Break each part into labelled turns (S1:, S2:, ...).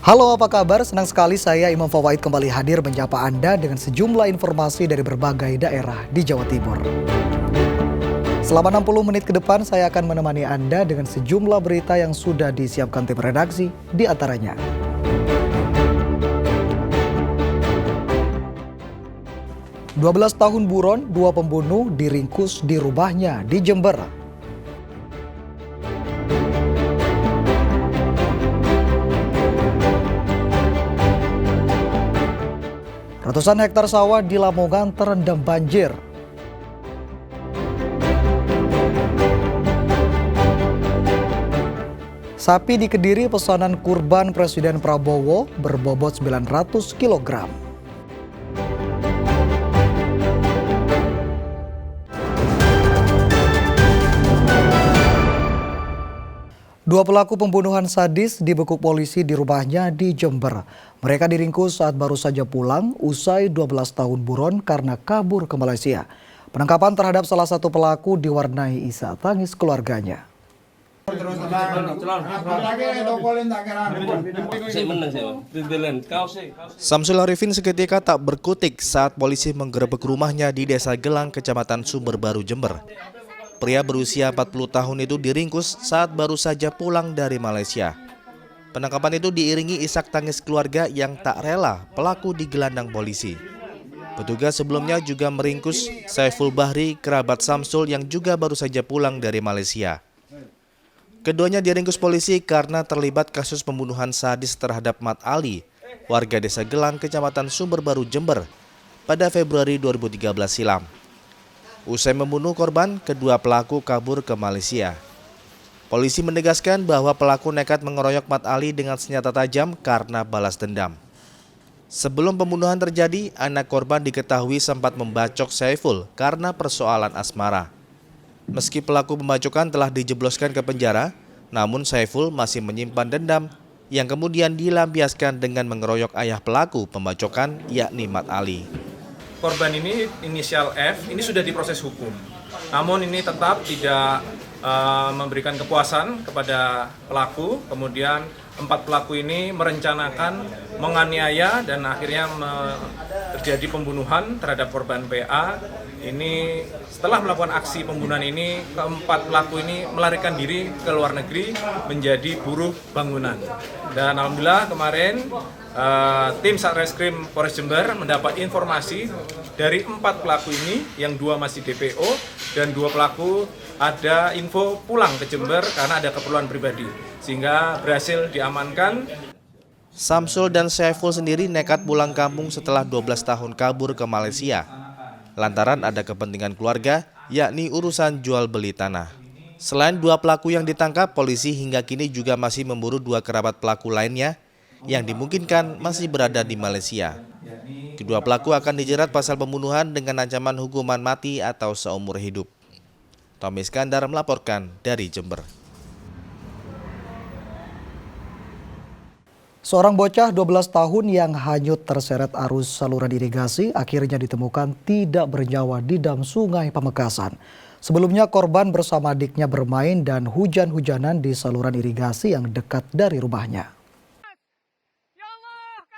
S1: Halo, apa kabar? Senang sekali saya Imam Fawaid kembali hadir menyapa Anda dengan sejumlah informasi dari berbagai daerah di Jawa Timur. Selama 60 menit ke depan saya akan menemani Anda dengan sejumlah berita yang sudah disiapkan tim redaksi, di antaranya. "12 tahun buron, 2 pembunuh diringkus di rumahnya di Jember." Ratusan hektar sawah di Lamongan terendam banjir. Sapi di Kediri pesanan kurban Presiden Prabowo berbobot 900 kg. Dua pelaku pembunuhan sadis dibekuk polisi di rumahnya di Jember. Mereka diringkus saat baru saja pulang usai 12 tahun buron karena kabur ke Malaysia. Penangkapan terhadap salah satu pelaku diwarnai isak tangis keluarganya.
S2: Samsul Arifin seketika tak berkutik saat polisi menggerebek rumahnya di Desa Gelang, Kecamatan Sumberbaru, Jember. Pria berusia 40 tahun itu diringkus saat baru saja pulang dari Malaysia. Penangkapan itu diiringi isak tangis keluarga yang tak rela pelaku digelandang polisi. Petugas sebelumnya juga meringkus Saiful Bahri, kerabat Samsul yang juga baru saja pulang dari Malaysia. Keduanya diringkus polisi karena terlibat kasus pembunuhan sadis terhadap Mat Ali, warga Desa Gelang, Kecamatan Sumberbaru, Jember, pada Februari 2013 silam. Usai membunuh korban, kedua pelaku kabur ke Malaysia. Polisi menegaskan bahwa pelaku nekat mengeroyok Mat Ali dengan senjata tajam karena balas dendam. Sebelum pembunuhan terjadi, anak korban diketahui sempat membacok Saiful karena persoalan asmara. Meski pelaku pembacokan telah dijebloskan ke penjara, namun Saiful masih menyimpan dendam yang kemudian dilampiaskan dengan mengeroyok ayah pelaku pembacokan, yakni Mat Ali.
S3: Korban ini inisial F, ini sudah diproses hukum. Namun ini tetap tidak memberikan kepuasan kepada pelaku. Kemudian 4 pelaku ini merencanakan menganiaya dan akhirnya terjadi pembunuhan terhadap korban PA. Ini setelah melakukan aksi pembunuhan ini, keempat pelaku ini melarikan diri ke luar negeri menjadi buruh bangunan. Dan alhamdulillah kemarin tim Satreskrim Polres Jember mendapat informasi dari 4 pelaku ini, yang 2 masih DPO dan 2 pelaku ada info pulang ke Jember karena ada keperluan pribadi, sehingga berhasil diamankan.
S2: Samsul dan Saiful sendiri nekat pulang kampung setelah 12 tahun kabur ke Malaysia, lantaran ada kepentingan keluarga, yakni urusan jual beli tanah. Selain 2 pelaku yang ditangkap, polisi hingga kini juga masih memburu 2 kerabat pelaku lainnya yang dimungkinkan masih berada di Malaysia. Kedua pelaku akan dijerat pasal pembunuhan dengan ancaman hukuman mati atau seumur hidup. Tommy Iskandar melaporkan dari Jember.
S1: Seorang bocah 12 tahun yang hanyut terseret arus saluran irigasi akhirnya ditemukan tidak bernyawa di dam Sungai Pamekasan. Sebelumnya korban bersama adiknya bermain dan hujan-hujanan di saluran irigasi yang dekat dari rumahnya.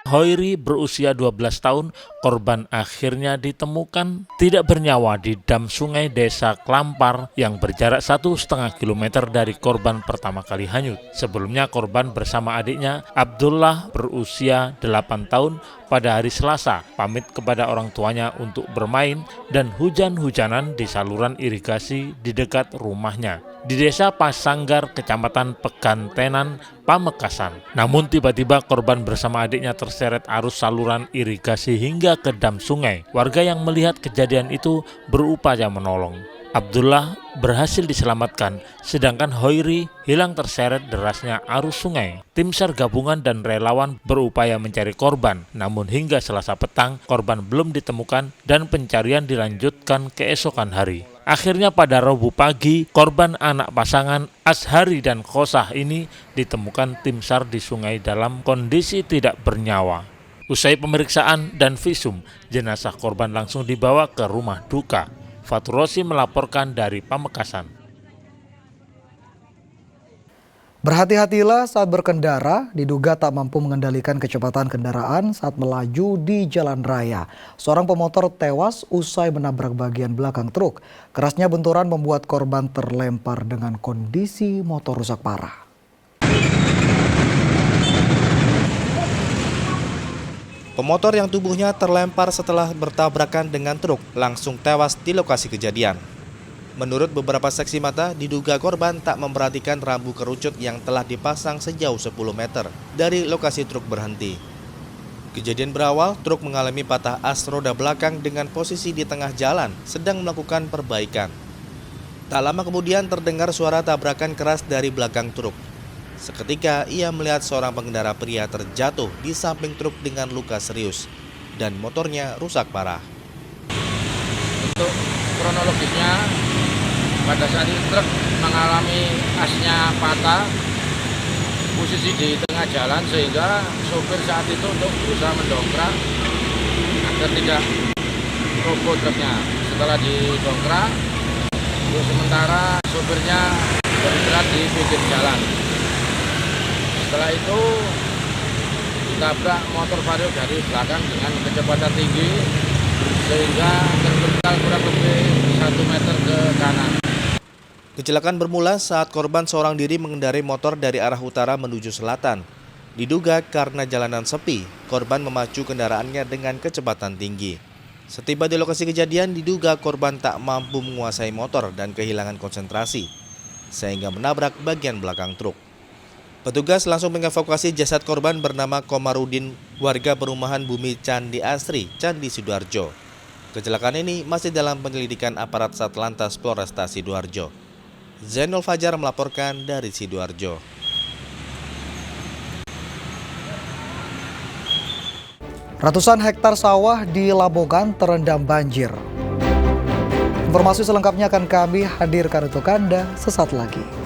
S4: Hoiri berusia 12 tahun, korban akhirnya ditemukan tidak bernyawa di dam sungai Desa Klampar yang berjarak 1,5 km dari korban pertama kali hanyut. Sebelumnya korban bersama adiknya Abdullah berusia 8 tahun pada hari Selasa pamit kepada orang tuanya untuk bermain dan hujan-hujanan di saluran irigasi di dekat rumahnya di Desa Pasanggar, Kecamatan Pegantenan, Pamekasan. Namun tiba-tiba korban bersama adiknya terseret arus saluran irigasi hingga ke dam sungai. Warga yang melihat kejadian itu berupaya menolong. Abdullah berhasil diselamatkan, sedangkan Hoiri hilang terseret derasnya arus sungai. Tim SAR gabungan dan relawan berupaya mencari korban, namun hingga Selasa petang korban belum ditemukan dan pencarian dilanjutkan keesokan hari. Akhirnya pada Rabu pagi, korban anak pasangan Ashari dan Khosah ini ditemukan tim SAR di sungai dalam kondisi tidak bernyawa. Usai pemeriksaan dan visum, jenazah korban langsung dibawa ke rumah duka. Fatur Rosi melaporkan dari Pamekasan.
S1: Berhati-hatilah saat berkendara, diduga tak mampu mengendalikan kecepatan kendaraan saat melaju di jalan raya. Seorang pemotor tewas usai menabrak bagian belakang truk. Kerasnya benturan membuat korban terlempar dengan kondisi motor rusak parah.
S2: Pemotor yang tubuhnya terlempar setelah bertabrakan dengan truk langsung tewas di lokasi kejadian. Menurut beberapa saksi mata, diduga korban tak memperhatikan rambu kerucut yang telah dipasang sejauh 10 meter dari lokasi truk berhenti. Kejadian berawal, truk mengalami patah as roda belakang dengan posisi di tengah jalan sedang melakukan perbaikan. Tak lama kemudian terdengar suara tabrakan keras dari belakang truk. Seketika ia melihat seorang pengendara pria terjatuh di samping truk dengan luka serius dan motornya rusak parah.
S5: Untuk kronologisnya, pada saat itu truk mengalami asnya patah, posisi di tengah jalan sehingga sopir saat itu untuk berusaha mendongkrak agar tidak roboh truknya. Setelah didongkrak, untuk sementara sopirnya bergerak di pinggir jalan. Setelah itu ditabrak motor vario dari belakang dengan kecepatan tinggi sehingga terpental kurang lebih 1 meter ke kanan.
S2: Kecelakaan bermula saat korban seorang diri mengendarai motor dari arah utara menuju selatan. Diduga karena jalanan sepi, korban memacu kendaraannya dengan kecepatan tinggi. Setiba di lokasi kejadian, diduga korban tak mampu menguasai motor dan kehilangan konsentrasi, sehingga menabrak bagian belakang truk. Petugas langsung mengevakuasi jasad korban bernama Komarudin, warga perumahan Bumi Candi Asri, Candi Sidoarjo. Kecelakaan ini masih dalam penyelidikan aparat Satlantas Polresta Sidoarjo. Zainul Fajar melaporkan dari Sidoarjo.
S1: Ratusan hektar sawah di Lamongan terendam banjir. Informasi selengkapnya akan kami hadirkan untuk Anda sesaat lagi.